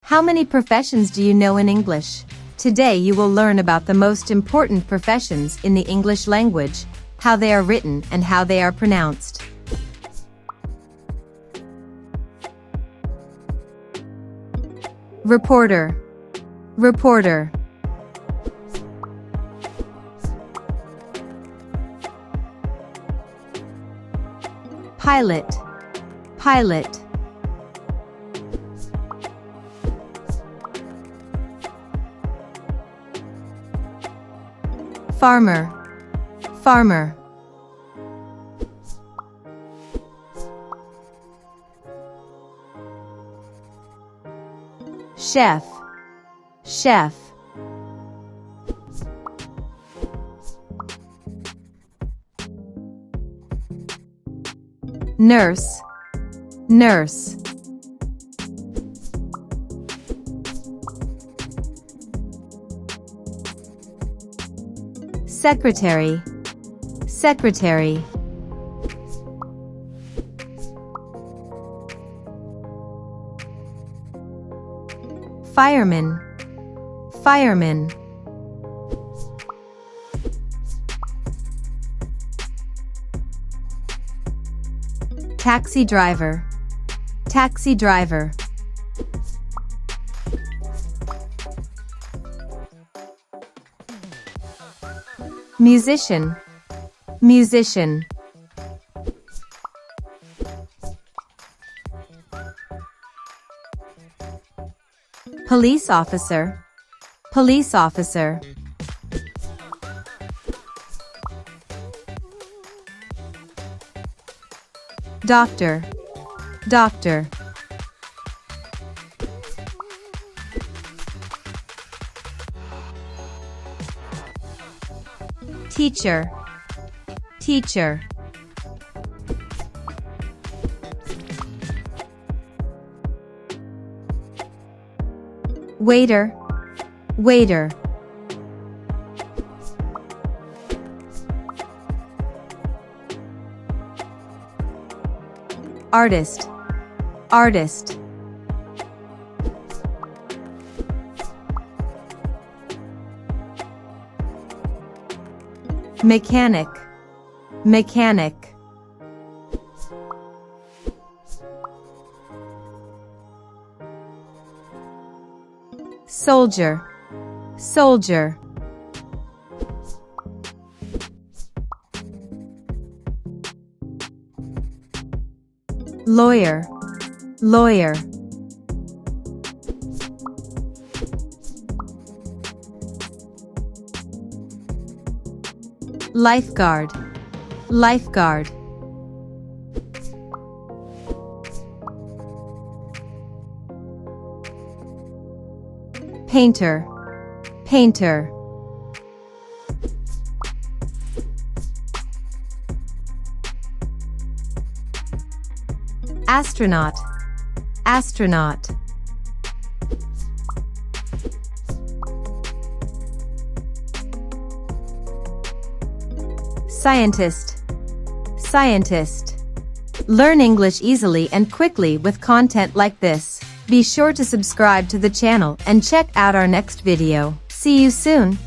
How many professions do you know in English? Today you will learn about the most important professions in the English language, how they are written and how they are pronounced. Reporter. Reporter. Pilot. Pilot. Farmer. Farmer. Chef. Chef. Nurse. Nurse. Secretary. Secretary. Fireman. Fireman. Taxi driver. Taxi driver. Musician. Musician. Police officer. Police officer. Doctor. Doctor. Teacher. Teacher. Waiter. Waiter. Artist. Artist. Mechanic. Mechanic. Soldier. Soldier. Lawyer. Lawyer. Lifeguard. Lifeguard. Painter. Painter. Astronaut. Astronaut. Scientist. Scientist. Learn English easily and quickly with content like this. Be sure to subscribe to the channel and check out our next video. See you soon.